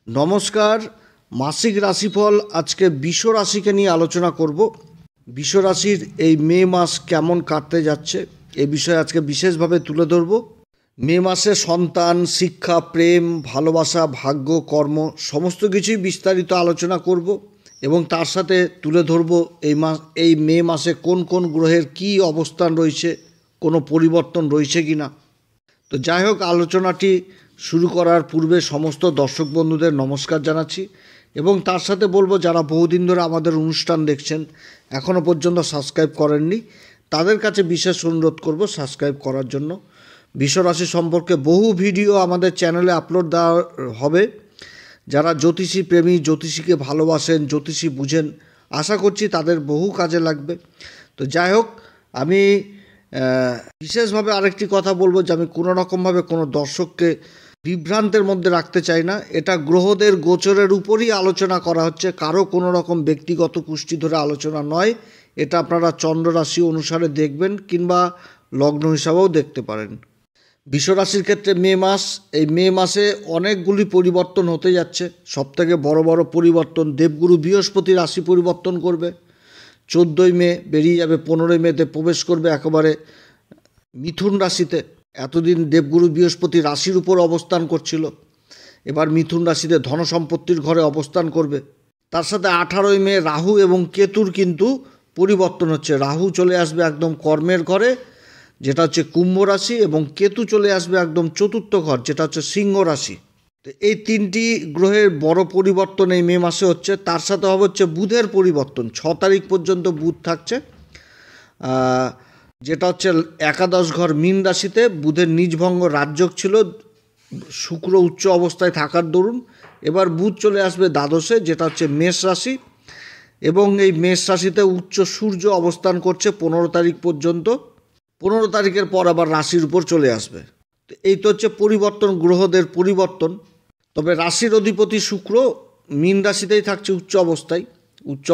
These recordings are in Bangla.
নমস্কার। মাসিক রাশিফল আজকে বৃষ রাশিকে নিয়ে আলোচনা করব। বৃষ রাশির এই মে মাস কেমন কাটতে যাচ্ছে এ বিষয়ে আজকে বিশেষভাবে তুলে ধরব। মে মাসে সন্তান, শিক্ষা, প্রেম, ভালোবাসা, ভাগ্য, কর্ম সমস্ত কিছুই বিস্তারিত আলোচনা করব এবং তার সাথে তুলে ধরব এই মে মাসে কোন কোন গ্রহের কী অবস্থান রয়েছে, কোনো পরিবর্তন রয়েছে কি না। তো যাই হোক, আলোচনাটি শুরু করার পূর্বে সমস্ত দর্শক বন্ধুদের নমস্কার জানাচ্ছি এবং তার সাথে বলবো, যারা বহুদিন ধরে আমাদের অনুষ্ঠান দেখছেন এখনও পর্যন্ত সাবস্ক্রাইব করেননি তাদের কাছে বিশেষ অনুরোধ করব সাবস্ক্রাইব করার জন্য। বৃষ রাশি সম্পর্কে বহু ভিডিও আমাদের চ্যানেলে আপলোড দেওয়া হবে। যারা জ্যোতিষী প্রেমী, জ্যোতিষীকে ভালোবাসেন, জ্যোতিষী বুঝেন, আশা করছি তাদের বহু কাজে লাগবে। তো যাই হোক, আমি বিশেষভাবে আরেকটি কথা বলবো যে আমি কোনো রকমভাবে কোনো দর্শককে বিভ্রান্তের মধ্যে রাখতে চাই না। এটা গ্রহদের গোচরের উপরই আলোচনা করা হচ্ছে, কারো কোনো রকম ব্যক্তিগত কুষ্টি ধরে আলোচনা নয়। এটা আপনারা চন্দ্র রাশি অনুসারে দেখবেন কিংবা লগ্ন হিসাবেও দেখতে পারেন। বৃষ রাশির ক্ষেত্রে এই মে মাসে অনেকগুলি পরিবর্তন হতে যাচ্ছে। সবথেকে বড় বড় পরিবর্তন, দেবগুরু বৃহস্পতি রাশি পরিবর্তন করবে। 14ই মে বেরিয়ে যাবে, 15ই মেতে প্রবেশ করবে একেবারে মিথুন রাশিতে। এতদিন দেবগুরু বৃহস্পতি রাশির উপর অবস্থান করছিল, এবার মিথুন রাশিতে ধন সম্পত্তির ঘরে অবস্থান করবে। তার সাথে 18ই মে রাহু এবং কেতুর কিন্তু পরিবর্তন হচ্ছে। রাহু চলে আসবে একদম কর্মের ঘরে, যেটা হচ্ছে কুম্ভ রাশি, এবং কেতু চলে আসবে একদম চতুর্থ ঘর, যেটা হচ্ছে সিংহ রাশি। তো এই তিনটি গ্রহের বড় পরিবর্তন এই মে মাসে হচ্ছে। তার সাথে হবে হচ্ছে বুধের পরিবর্তন। 6 তারিখ পর্যন্ত বুধ থাকছে, যেটা হচ্ছে একাদশ ঘর মীন রাশিতে। বুধের নিজভঙ্গ রাজযোগ ছিল শুক্র উচ্চ অবস্থায় থাকার দরুন। এবার বুধ চলে আসবে দ্বাদশে, যেটা হচ্ছে মেষ রাশি, এবং এই মেষ রাশিতে উচ্চ সূর্য অবস্থান করছে 15 তারিখ পর্যন্ত। 15 তারিখের পর আবার রাশির উপর চলে আসবে। তো এই তো হচ্ছে পরিবর্তন, গ্রহদের পরিবর্তন। তবে রাশির অধিপতি শুক্র মীন রাশিতেই থাকছে উচ্চ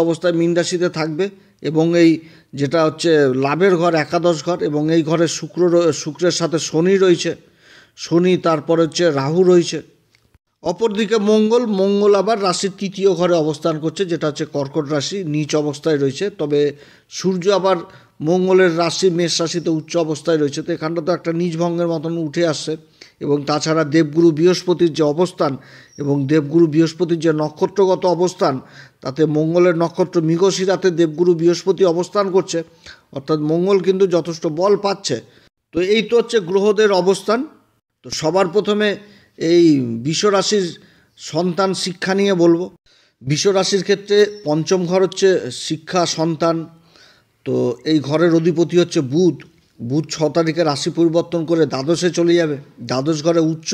অবস্থায় মীন রাশিতে থাকবে, এবং এই যেটা হচ্ছে লাভের ঘর, একাদশ ঘর, এবং এই ঘরে শুক্রের সাথে শনি রয়েছে। শনি, তারপর হচ্ছে রাহু রয়েছে। অপরদিকে মঙ্গল আবার রাশির 3য় ঘরে অবস্থান করছে, যেটা হচ্ছে কর্কট রাশি, নিচ অবস্থায় রয়েছে। তবে সূর্য আবার মঙ্গলের রাশি মেষ রাশিতে উচ্চ অবস্থায় রয়েছে। তো এখানটা তো একটা নিজভঙ্গের মতন উঠে আসছে। এবং তাছাড়া দেবগুরু বৃহস্পতির যে অবস্থান এবং দেবগুরু বৃহস্পতির যে নক্ষত্রগত অবস্থান, তাতে মঙ্গলের নক্ষত্র মৃগশিরাতে দেবগুরু বৃহস্পতি অবস্থান করছে, অর্থাৎ মঙ্গল কিন্তু যথেষ্ট বল পাচ্ছে। তো এই তো হচ্ছে গ্রহদের অবস্থান। তো সবার প্রথমে এই বৃষ রাশির সন্তান শিক্ষা নিয়ে বলবো। বৃষ রাশির ক্ষেত্রে পঞ্চম ঘর হচ্ছে শিক্ষা, সন্তান। তো এই ঘরের অধিপতি হচ্ছে বুধ। 6 তারিখে রাশি পরিবর্তন করে দ্বাদশে চলে যাবে। দ্বাদশ ঘরে উচ্চ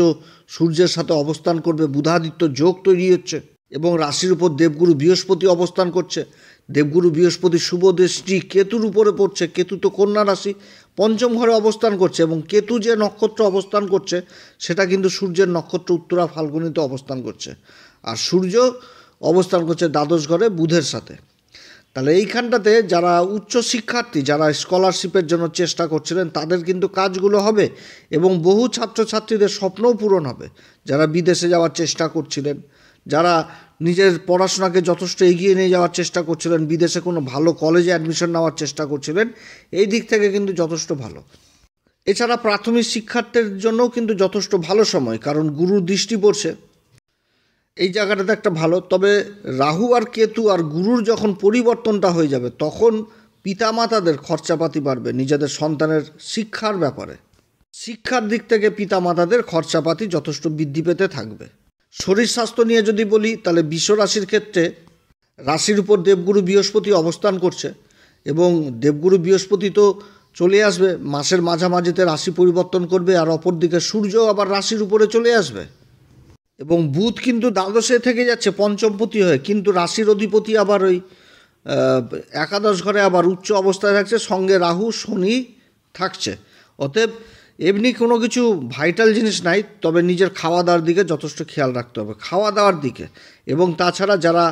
সূর্যের সাথে অবস্থান করবে, বুধাদিত্য যোগ তৈরি হচ্ছে, এবং রাশির উপর দেবগুরু বৃহস্পতি অবস্থান করছে। দেবগুরু বৃহস্পতি শুভ দৃষ্টি কেতুর উপরে পড়ছে। কেতু তো কন্যা রাশি, পঞ্চম ঘরে অবস্থান করছে, এবং কেতু যে নক্ষত্র অবস্থান করছে সেটা কিন্তু সূর্যের নক্ষত্র উত্তরা ফাল্গুনিতে অবস্থান করছে। আর সূর্য অবস্থান করছে দ্বাদশ ঘরে বুধের সাথে। তাহলে এইখানটাতে যারা উচ্চ শিক্ষার্থী, যারা স্কলারশিপের জন্য চেষ্টা করছিলেন, তাদের কিন্তু কাজগুলো হবে, এবং বহু ছাত্রছাত্রীদের স্বপ্নও পূরণ হবে। যারা বিদেশে যাওয়ার চেষ্টা করছিলেন, যারা নিজের পড়াশোনাকে যথেষ্ট এগিয়ে নিয়ে যাওয়ার চেষ্টা করছিলেন, বিদেশে কোনো ভালো কলেজে অ্যাডমিশন নেওয়ার চেষ্টা করছিলেন, এই দিক থেকে কিন্তু যথেষ্ট ভালো। এছাড়া প্রাথমিক শিক্ষার্থীর জন্যও কিন্তু যথেষ্ট ভালো সময়, কারণ গুরুর দৃষ্টি পড়ছে, এই জায়গাটাতে একটা ভালো। তবে রাহু আর কেতু আর গুরুর যখন পরিবর্তনটা হয়ে যাবে, তখন পিতামাতাদের খরচাপাতি বাড়বে নিজেদের সন্তানের শিক্ষার ব্যাপারে। শিক্ষার দিক থেকে পিতামাতাদের খরচাপাতি যথেষ্ট বৃদ্ধি পেতে থাকবে। শরীর স্বাস্থ্য নিয়ে যদি বলি, তাহলে বৃষ রাশির ক্ষেত্রে রাশির উপর দেবগুরু বৃহস্পতি অবস্থান করছে, এবং দেবগুরু বৃহস্পতি তো চলে আসবে মাসের মাঝামাঝিতে, রাশি পরিবর্তন করবে। আর অপরদিকে সূর্য আবার রাশির উপরে চলে আসবে, এবং বুধ কিন্তু দ্বাদশে থেকে যাচ্ছে পঞ্চমপতি হয়ে, কিন্তু রাশির অধিপতি আবার ওই একাদশ ঘরে আবার উচ্চ অবস্থায় থাকছে, সঙ্গে রাহু শনি থাকছে। অতএব এমনি কোনো কিছু ভাইটাল জিনিস নাই, তবে নিজের খাওয়া দাওয়ার দিকে যথেষ্ট খেয়াল রাখতে হবে, খাওয়া দাওয়ার দিকে। এবং তাছাড়া যারা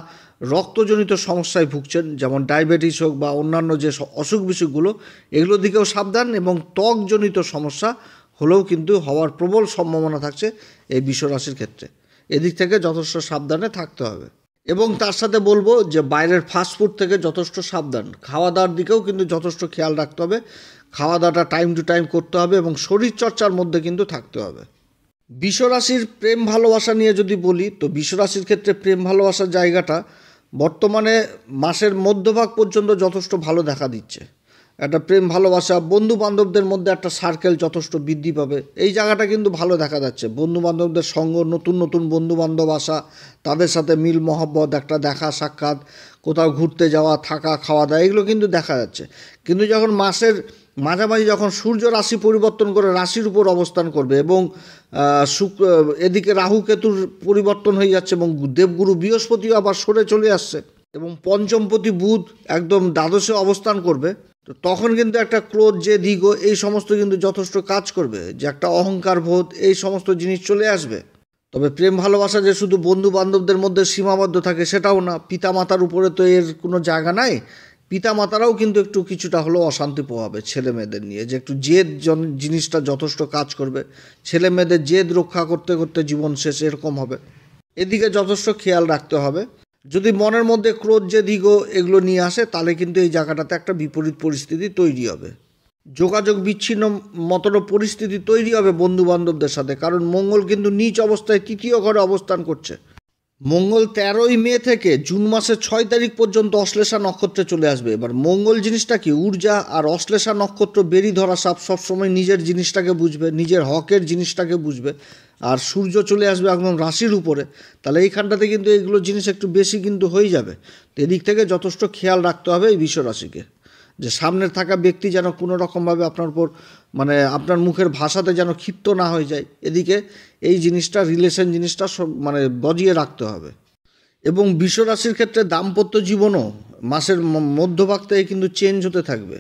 রক্তজনিত সমস্যায় ভুগছেন, যেমন ডায়াবেটিস হোক বা অন্যান্য যে অসুখ বিসুখগুলো, এগুলোর দিকেও সাবধান। এবং ত্বকজনিত সমস্যা হলেও কিন্তু হওয়ার প্রবল সম্ভাবনা থাকছে এই বৃষ রাশির ক্ষেত্রে। এদিক থেকে যথেষ্ট সাবধানে থাকতে হবে। এবং তার সাথে বলবো যে বাইরের ফাস্টফুড থেকে যথেষ্ট সাবধান, খাওয়া দাওয়ার দিকেও কিন্তু যথেষ্ট খেয়াল রাখতে হবে। খাওয়া দাওয়াটা টাইম টু টাইম করতে হবে এবং শরীরচর্চার মধ্যে কিন্তু থাকতে হবে। বিশ্বরাশির প্রেম ভালোবাসা নিয়ে যদি বলি, তো বিশ্বরাশির ক্ষেত্রে প্রেম ভালোবাসার জায়গাটা বর্তমানে মাসের মধ্যভাগ পর্যন্ত যথেষ্ট ভালো দেখা দিচ্ছে। একটা প্রেম ভালোবাসা, বন্ধু বান্ধবদের মধ্যে একটা সার্কেল যথেষ্ট বৃদ্ধি পাবে, এই জায়গাটা কিন্তু ভালো দেখা যাচ্ছে। বন্ধু বান্ধবদের সঙ্গ, নতুন নতুন বন্ধু বান্ধব আসা, তাদের সাথে মিল মহব্বত, একটা দেখা সাক্ষাৎ, কোথাও ঘুরতে যাওয়া, থাকা, খাওয়া দাওয়া, এগুলো কিন্তু দেখা যাচ্ছে। কিন্তু যখন মাসের মাঝামাঝি যখন সূর্য রাশি পরিবর্তন করে রাশির উপর অবস্থান করবে এবং এদিকে রাহু কেতুর পরিবর্তন হয়ে যাচ্ছে এবং দেবগুরু বৃহস্পতিও আবার সরে চলে আসছে এবং পঞ্চমপতি বুধ একদম দ্বাদশে অবস্থান করবে, তো তখন কিন্তু একটা ক্রোধ, যে দিগো, এই সমস্ত কিন্তু যথেষ্ট কাজ করবে, যে একটা অহংকার বোধ, এই সমস্ত জিনিস চলে আসবে। তবে প্রেম ভালোবাসা যে শুধু বন্ধু বান্ধবদের মধ্যে সীমাবদ্ধ থাকে সেটাও না, পিতামাতার উপরে তো এর কোনো জায়গা নাই। পিতামাতারাও কিন্তু একটু কিছুটা হলেও অশান্তি পোহাবে ছেলে মেয়েদের নিয়ে, যে একটু জেদ জিনিসটা যথেষ্ট কাজ করবে। ছেলে মেয়েদের জেদ রক্ষা করতে করতে জীবন শেষ, এরকম হবে। এদিকে যথেষ্ট খেয়াল রাখতে হবে। যদি মনের মধ্যে ক্রোধ, যে দিগো, এগুলো নিয়ে আসে, তাহলে কিন্তু এই জায়গাটাতে একটা বিপরীত পরিস্থিতি তৈরি হবে। যোগাযোগ বিচ্ছিন্ন মতনও পরিস্থিতি তৈরি হবে বন্ধু বান্ধবদের সাথে, কারণ মঙ্গল কিন্তু নীচ অবস্থায় তৃতীয় ঘরে অবস্থান করছে। মঙ্গল 13ই মে থেকে জুন মাসের 6 তারিখ পর্যন্ত অশ্লেষা নক্ষত্রে চলে আসবে। এবার মঙ্গল জিনিসটা কি, ঊর্জা, আর অশ্লেষা নক্ষত্র বেরি ধরা সাপ, সবসময় নিজের জিনিসটাকে বুঝবে, নিজের হকের জিনিসটাকে বুঝবে। আর সূর্য চলে আসবে একদম রাশির উপরে, তাহলে এইখানটাতে কিন্তু এইগুলো জিনিস একটু বেশি কিন্তু হয়ে যাবে। তো এদিক থেকে যথেষ্ট খেয়াল রাখতে হবে এই বিশ্ব রাশিকে, যে সামনের থাকা ব্যক্তি যেন কোনো রকমভাবে আপনার উপর, মানে আপনার মুখের ভাষাতে যেন ক্ষিপ্ত না হয়ে যায়। এদিকে এই জিনিসটা, রিলেশন জিনিসটা মানে বজিয়ে রাখতে হবে। এবং বিশ্ব রাশির ক্ষেত্রে দাম্পত্য জীবনও মাসের মধ্যভাগ থেকে কিন্তু চেঞ্জ হতে থাকবে,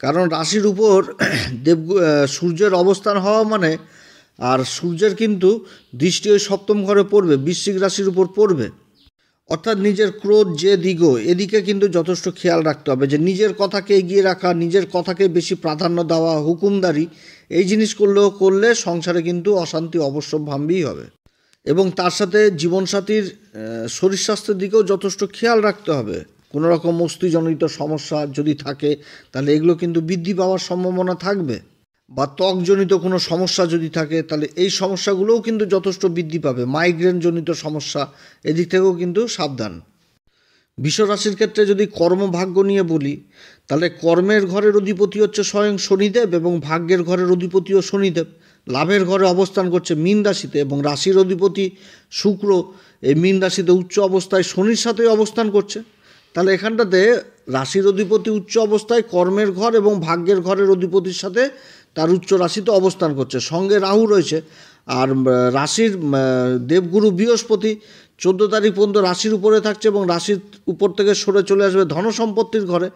কারণ রাশির উপর সূর্যের অবস্থান হওয়া মানে, আর সূর্যের কিন্তু দৃষ্টি ওই সপ্তম ঘরে পড়বে, বৃশ্চিক রাশির উপর পড়বে। অর্থাৎ নিজের ক্রোধ, যে দিগো, এদিকে কিন্তু যথেষ্ট খেয়াল রাখতে হবে, যে নিজের কথাকে এগিয়ে রাখা, নিজের কথাকে বেশি প্রাধান্য দেওয়া, হুকুমদারি, এই জিনিস করলে সংসারে কিন্তু অশান্তি অবশ্যম্ভাবী হবে। এবং তার সাথে জীবনসাথীর শরীর স্বাস্থ্যের দিকেও যথেষ্ট খেয়াল রাখতে হবে। কোনো রকম অস্থিজনিত সমস্যা যদি থাকে, তাহলে এগুলো কিন্তু বৃদ্ধি পাওয়ার সম্ভাবনা থাকবে। বা ত্বকজনিত কোনো সমস্যা যদি থাকে, তাহলে এই সমস্যাগুলোও কিন্তু যথেষ্ট বৃদ্ধি পাবে। মাইগ্রেনজনিত সমস্যা, এদিক থেকেও কিন্তু সাবধান। বিশ্বরাশির ক্ষেত্রে যদি কর্মভাগ্য নিয়ে বলি, তাহলে কর্মের ঘরের অধিপতি হচ্ছে স্বয়ং শনিদেব এবং ভাগ্যের ঘরের অধিপতিও শনিদেব। লাভের ঘরে অবস্থান করছে মীন রাশিতে এবং রাশির অধিপতি শুক্র এই মীন রাশিতে উচ্চ অবস্থায় শনির সাথে অবস্থান করছে। তাহলে এখানটাতে রাশির অধিপতি উচ্চ অবস্থায় কর্মের ঘর এবং ভাগ্যের ঘরের অধিপতির সাথে তার উচ্চ রাশিতে অবস্থান করছে, সঙ্গে রাহু রয়েছে। আর রাশির দেবগুরু বৃহস্পতি 14 তারিখ পর্যন্ত রাশির উপরে থাকছে এবং রাশির উপর থেকে সরে চলে আসবে ধনসম্পত্তির ঘরে।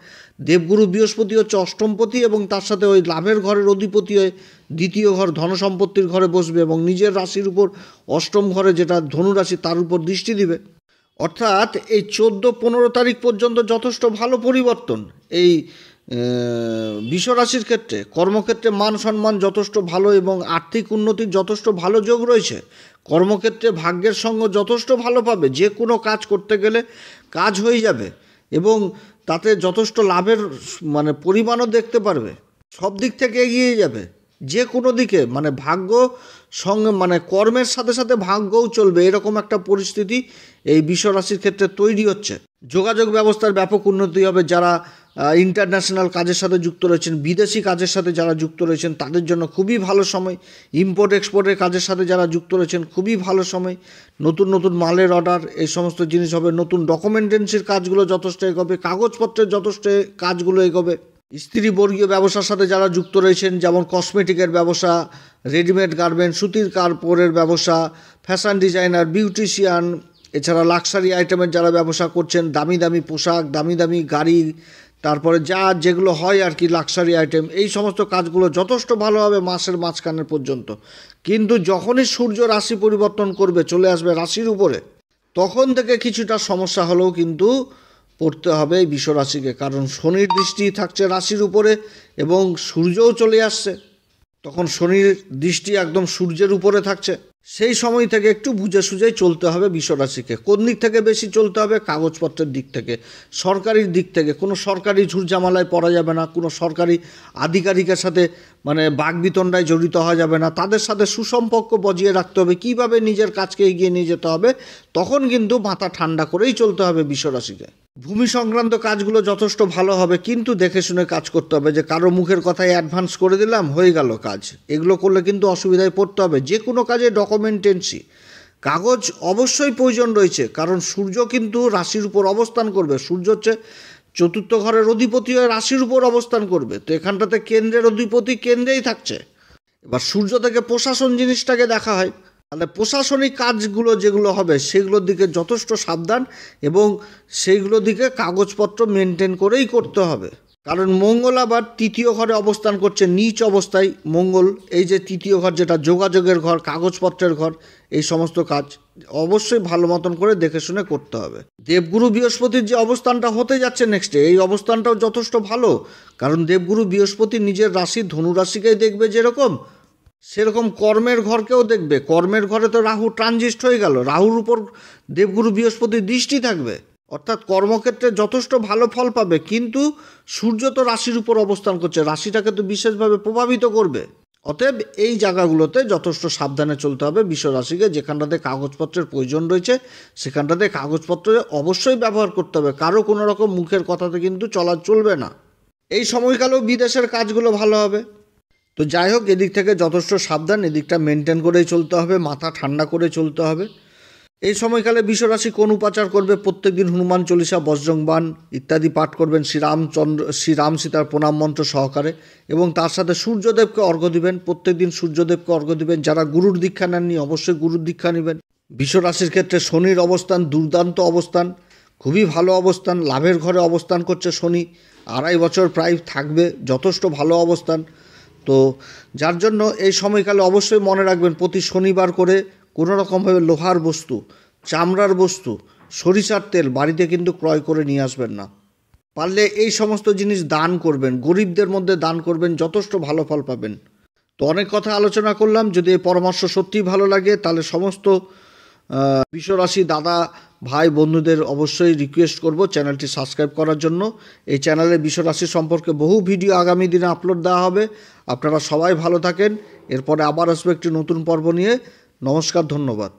দেবগুরু বৃহস্পতি হচ্ছে অষ্টমপতি এবং তার সাথে ওই লাভের ঘরের অধিপতি হয়ে দ্বিতীয় ঘর ধনসম্পত্তির ঘরে বসবে এবং নিজের রাশির উপর অষ্টম ঘরে, যেটা ধনুরাশি, তার উপর দৃষ্টি দিবে। অর্থাৎ এই 14-15 তারিখ পর্যন্ত যথেষ্ট ভালো পরিবর্তন এই বিশ্বরাশির ক্ষেত্রে। কর্মক্ষেত্রে মান সম্মান যথেষ্ট ভালো এবং আর্থিক উন্নতির যথেষ্ট ভালো যোগ রয়েছে। কর্মক্ষেত্রে ভাগ্যের সঙ্গ যথেষ্ট ভালো পাবে, যে কোনো কাজ করতে গেলে কাজ হয়ে যাবে এবং তাতে যথেষ্ট লাভের মানে পরিমাণও দেখতে পারবে। সব দিক থেকে এগিয়ে যাবে, যে কোনো দিকে, মানে ভাগ্য সঙ্গে, মানে কর্মের সাথে সাথে ভাগ্যও চলবে, এরকম একটা পরিস্থিতি এই বিশ্বরাশির ক্ষেত্রে তৈরি হচ্ছে। যোগাযোগ ব্যবস্থার ব্যাপক উন্নতি হবে। যারা ইন্টারন্যাশনাল কাজের সাথে যুক্ত রয়েছেন, বিদেশি কাজের সাথে যারা যুক্ত রয়েছেন, তাদের জন্য খুবই ভালো সময়। ইম্পোর্ট এক্সপোর্টের কাজের সাথে যারা যুক্ত রয়েছেন, খুবই ভালো সময়। নতুন নতুন মালের অর্ডার, এই সমস্ত জিনিস হবে। নতুন ডকুমেন্টেন্সির কাজগুলো যথেষ্ট এগোবে, কাগজপত্রের যথেষ্ট কাজগুলো এগোবে। স্ত্রীবর্গীয় ব্যবসার সাথে যারা যুক্ত রয়েছেন, যেমন কসমেটিকের ব্যবসা, রেডিমেড গার্মেন্ট, সুতির কাপড়ের ব্যবসা, ফ্যাশন ডিজাইনার, বিউটিশিয়ান, এছাড়া লাক্সারি আইটেমের যারা ব্যবসা করছেন, দামি দামি পোশাক, দামি দামি গাড়ি, তারপরে যেগুলো হয় আর কি লাক্সারি আইটেম, এই সমস্ত কাজগুলো যথেষ্ট ভালো হবে মাসের মাঝখানের পর্যন্ত। কিন্তু যখনই সূর্য রাশি পরিবর্তন করবে, চলে আসবে রাশির উপরে, তখন থেকে কিছুটা সমস্যা হলেও কিন্তু পড়তে হবে এই বিশ্বরাশিকে, কারণ শনির দৃষ্টি থাকছে রাশির উপরে এবং সূর্যও চলে আসছে। তখন শনির দৃষ্টি একদম সূর্যের উপরে থাকছে, সেই সময় থেকে একটু বুঝে সুঝেই চলতে হবে বিশ্বরাশিকে। কোন দিক থেকে বেশি চলতে হবে? কাগজপত্রের দিক থেকে, সরকারির দিক থেকে। কোনো সরকারি ঝুটঝামেলায় পড়া যাবে না, কোনো সরকারি আধিকারিকের সাথে বাগবিতণ্ডায় জড়িত হওয়া যাবে না, তাদের সাথে সুসম্পর্ক বজিয়ে রাখতে হবে। কীভাবে নিজের কাজকে এগিয়ে নিয়ে যেতে হবে, তখন কিন্তু মাথা ঠান্ডা করেই চলতে হবে বিশ্বরাশিকে। ভূমি সংক্রান্ত কাজগুলো যথেষ্ট ভালো হবে, কিন্তু দেখে শুনে কাজ করতে হবে। যে কারো মুখের কথায় অ্যাডভান্স করে দিলাম, হয়ে গেল কাজ, এগুলো করলে কিন্তু অসুবিধায় পড়তে হবে। যে কোনো কাজে ডকুমেন্টেন্সি, কাগজ অবশ্যই প্রয়োজন রয়েছে, কারণ সূর্য কিন্তু রাশির উপর অবস্থান করবে। সূর্য হচ্ছে চতুর্থ ঘরের অধিপতি হয়ে রাশির উপর অবস্থান করবে, তো এখানটাতে কেন্দ্রের অধিপতি কেন্দ্রেই থাকছে। এবার সূর্য থেকে প্রশাসন জিনিসটাকে দেখা হয়, তাহলে প্রশাসনিক কাজগুলো যেগুলো হবে সেগুলোর দিকে যথেষ্ট সাবধান, এবং সেইগুলোর দিকে কাগজপত্র মেনটেন করেই করতে হবে। কারণ মঙ্গল আবার তৃতীয় ঘরে অবস্থান করছে, নীচ অবস্থায় মঙ্গল। এই যে তৃতীয় ঘর, যেটা যোগাযোগের ঘর, কাগজপত্রের ঘর, এই সমস্ত কাজ অবশ্যই ভালো মতন করে দেখে শুনে করতে হবে। দেবগুরু বৃহস্পতির যে অবস্থানটা হতে যাচ্ছে নেক্সটে, এই অবস্থানটাও যথেষ্ট ভালো, কারণ দেবগুরু বৃহস্পতি নিজের রাশি ধনু রাশিকেই দেখবে, যেরকম সেরকম কর্মের ঘরকেও দেখবে। কর্মের ঘরে তো রাহু ট্রানজিস্ট হয়ে গেল, রাহুর উপর দেবগুরু বৃহস্পতির দৃষ্টি থাকবে, অর্থাৎ কর্মক্ষেত্রে যথেষ্ট ভালো ফল পাবে। কিন্তু সূর্য তো রাশির উপর অবস্থান করছে, রাশিটাকে তো বিশেষভাবে প্রভাবিত করবে। অতএব এই জায়গাগুলোতে যথেষ্ট সাবধানে চলতে হবে বিশ্বরাশিকে। যেখানটাতে কাগজপত্রের প্রয়োজন রয়েছে সেখানটাতে কাগজপত্র অবশ্যই ব্যবহার করতে হবে, কারো কোনো রকম মুখের কথাতে কিন্তু চলবে না। এই সময়কালেও বিদেশের কাজগুলো ভালো হবে। তো যাই হোক, এদিক থেকে যথেষ্ট সাবধান, এদিকটা মেনটেন করেই চলতে হবে, মাথা ঠান্ডা করে চলতে হবে। এই সময়কালে বিশ্বরাশি কোন উপাচার করবে? প্রত্যেকদিন হনুমান চল্লিশা, বজ্রংবাণ ইত্যাদি পাঠ করবেন শ্রীরাম সীতার প্রণাম মন্ত্র সহকারে, এবং তার সাথে সূর্যদেবকে অর্ঘ্য দিবেন। প্রত্যেকদিন সূর্যদেবকে অর্ঘ্য দিবেন। যারা গুরুর দীক্ষা নেননি অবশ্যই গুরুর দীক্ষা নেবেন। বিশ্বরাশির ক্ষেত্রে শনির অবস্থান দুর্দান্ত অবস্থান, খুবই ভালো অবস্থান। লাভের ঘরে অবস্থান করছে শনি, 2.5 বছর প্রায় থাকবে, যথেষ্ট ভালো অবস্থান। তো যার জন্য এই সময়কালে অবশ্যই মনে রাখবেন, প্রতি শনিবার করে কোনো রকমভাবে লোহার বস্তু, চামড়ার বস্তু, সরিষার তেল বাড়িতে কিন্তু ক্রয় করে নিয়ে আসবেন না। পারলে এই সমস্ত জিনিস দান করবেন, গরিবদের মধ্যে দান করবেন, যথেষ্ট ভালো ফল পাবেন। তো অনেক কথা আলোচনা করলাম। যদি এই পরামর্শ সত্যিই ভালো লাগে, তাহলে সমস্ত বিশ্বরাশি দাদা ভাই বন্ধুদের অবশ্যই রিকোয়েস্ট করব চ্যানেলটি সাবস্ক্রাইব করার জন্য। এই চ্যানেলে বিশ্বরাশি সম্পর্কে বহু ভিডিও আগামী দিনে আপলোড দেওয়া হবে। আপনারা সবাই ভালো থাকেন। এরপরে আবার আসবে একটি নতুন পর্ব নিয়ে। নমস্কার, ধন্যবাদ।